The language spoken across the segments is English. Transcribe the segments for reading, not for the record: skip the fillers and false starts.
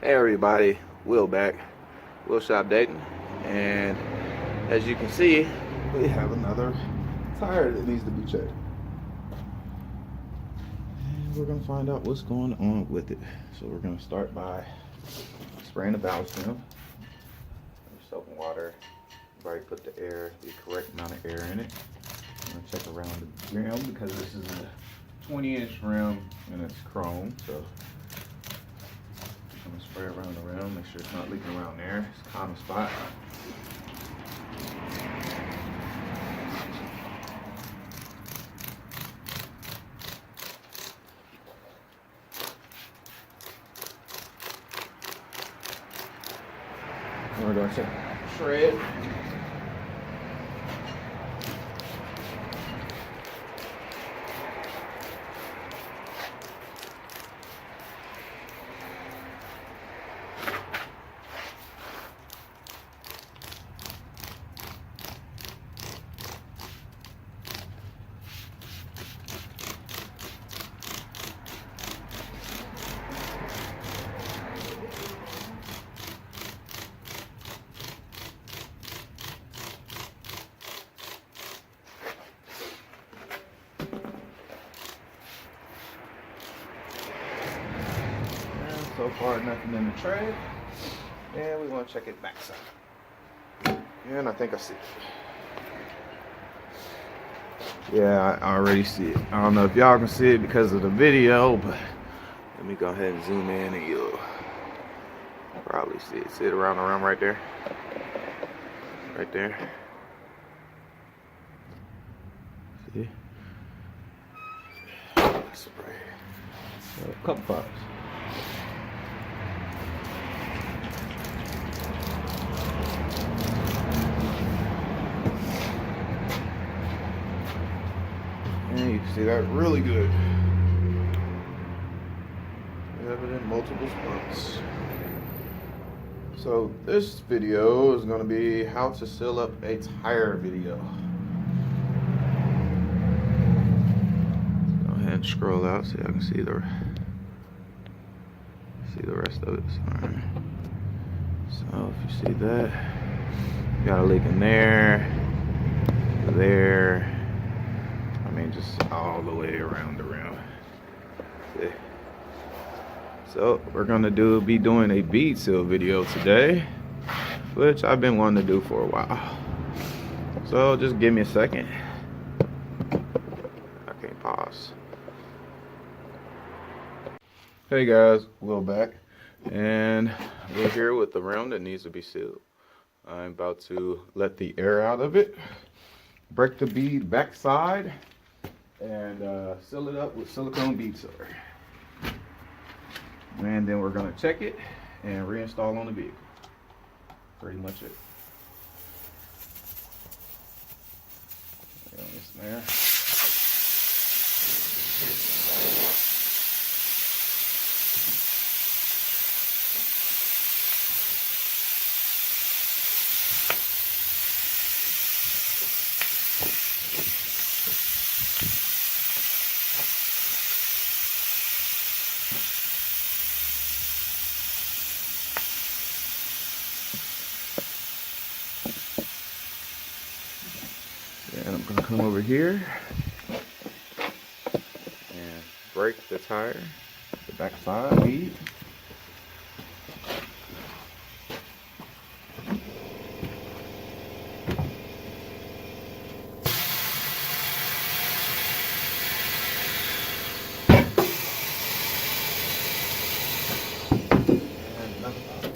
Hey everybody, Will back, Will Shop Dayton, and as you can see, we have another tire that needs to be checked. And we're gonna find out what's going on with it. So we're gonna start by spraying the valve stem. Soap and water. We've already put the correct amount of air in it. I'm gonna check around the rim because this is a 20-inch rim and it's chrome, so I'm gonna spray around the rim, make sure it's not leaking around there. It's a common spot. And we're gonna check shred. So far, nothing in the tray. And we want to check it backside. And I think I see it. Yeah, I already see it. I don't know if y'all can see it because of the video, but let me go ahead and zoom in and you'll probably see it. See it around the rim right there? Right there. See? Spray. A couple pops. And you can see that really good. Evident multiple spots. So this video is going to be how to seal up a tire video. Go ahead and scroll out so y'all can see the rest of it. Sorry. So if you see that, you got a leak in there, there. I mean, just all the way around the rim. See? So we're gonna be doing a bead seal video today, which I've been wanting to do for a while. So just give me a second. I can't pause. Hey guys, Will back, and we're here with the rim that needs to be sealed. I'm about to let the air out of it, break the bead backside, and seal it up with silicone bead sealer. And then we're going to check it and reinstall on the vehicle. Pretty much it. On this there. And I'm going to come over here and break the tire, the back side bead. And another side.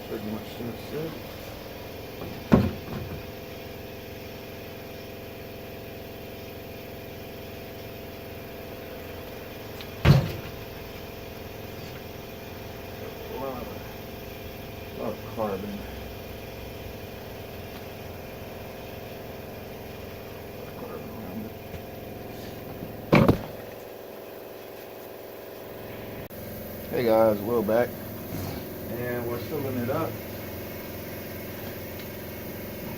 Pretty much that's it. A lot of carbon. Hey guys, Will back, and we're filling it up.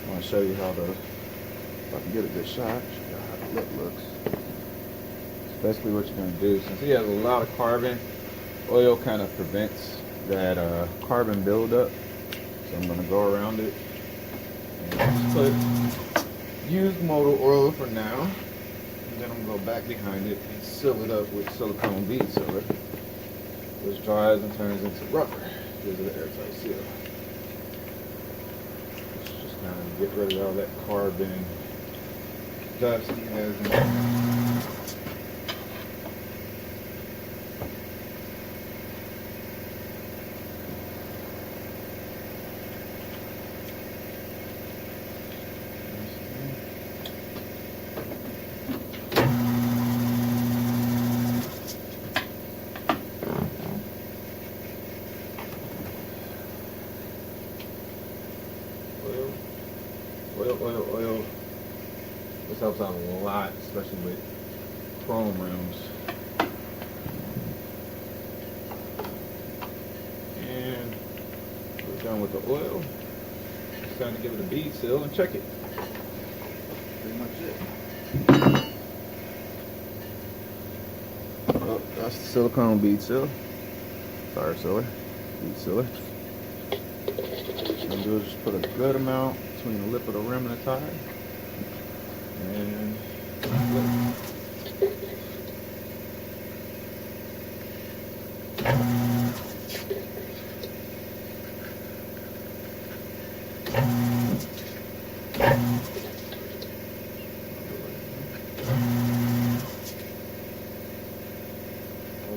I want to show you how if I can get a good shot, show you how the lip looks. It's basically what you're going to do. Since he has a lot of carbon, oil kind of prevents that carbon buildup. So I'm going to go around it and put used motor oil for now, and then I'm going to go back behind it and seal it up with silicone bead sealer, which dries and turns into rubber. Gives it an airtight seal. Let's just kind of get rid of all that carbon dust he has in there. Oil. This helps out a lot, especially with chrome rims. And we're done with the oil. It's time to give it a bead seal and check it. Pretty much it. Oh, that's the silicone bead seal. Tire sealer. Bead sealer. What I'm going to do is just put a good amount between the lip of the rim and the tire. And all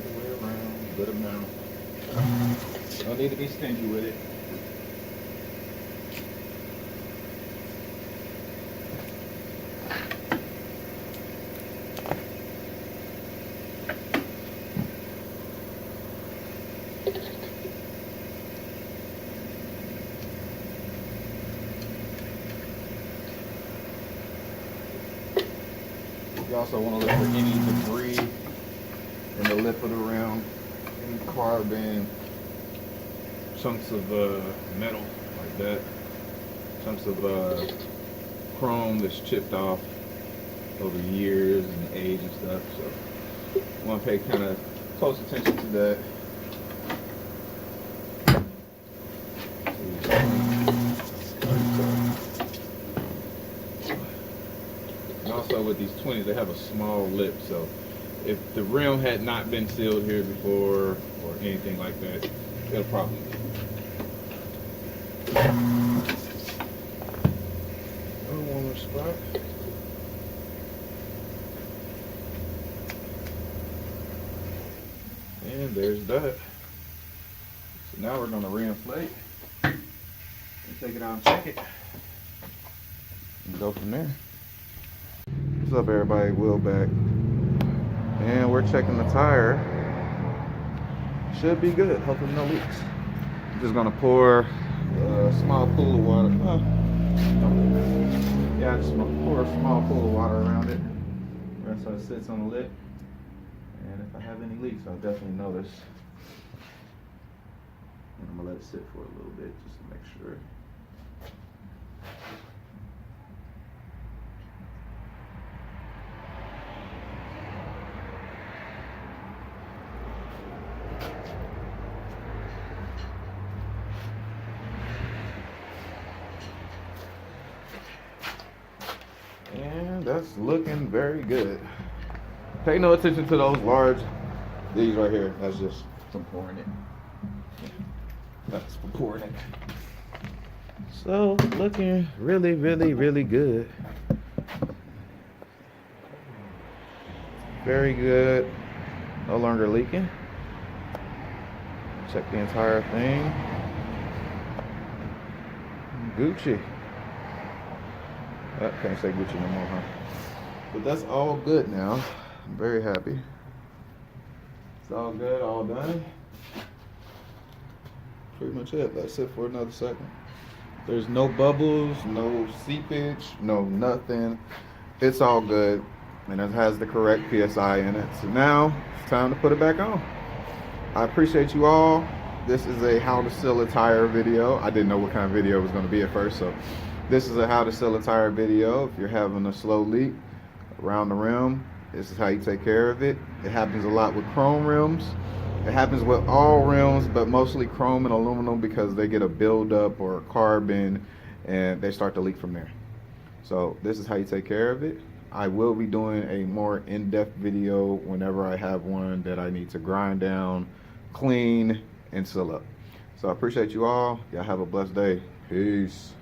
the way around, good amount. Don't need to be stingy with it. You also want to look for any debris in the lip of the rim, any carbon, chunks of metal like that, chunks of chrome that's chipped off over years and age and stuff. So you want to pay kind of close attention to that. And also with these 20s, they have a small lip, so if the rim had not been sealed here before or anything like that, it'll probably be. One more spot. And there's that. So now we're going to reinflate and take it out and check it and go from there. What's up, everybody? Will back, and we're checking the tire. Should be good. Hopefully no leaks. I'm just gonna pour a small pool of water. Yeah, just pour a small pool of water around it, right so it sits on the lip. And if I have any leaks, I'll definitely notice. And I'm gonna let it sit for a little bit just to make sure. And that's looking very good. Pay no attention to those large, these right here. That's just from pouring it. That's from pouring it. So looking really, really, really good. Very good. No longer leaking. Check the entire thing. Gucci. I can't say Gucci no more, huh? But that's all good now. I'm very happy. It's all good, all done. Pretty much it. Let's sit for another second. There's no bubbles, no seepage, no nothing. It's all good. And it has the correct PSI in it. So now it's time to put it back on. I appreciate you all. This is a how to seal a tire video. I didn't know what kind of video it was going to be at first, so this is a how to seal a tire video. If you're having a slow leak around the rim, this is how you take care of it. It happens a lot with chrome rims. It happens with all rims, but mostly chrome and aluminum because they get a buildup or carbon and they start to leak from there. So this is how you take care of it. I will be doing a more in-depth video whenever I have one that I need to grind down, clean, and seal up. So I appreciate you all. Y'all have a blessed day. Peace.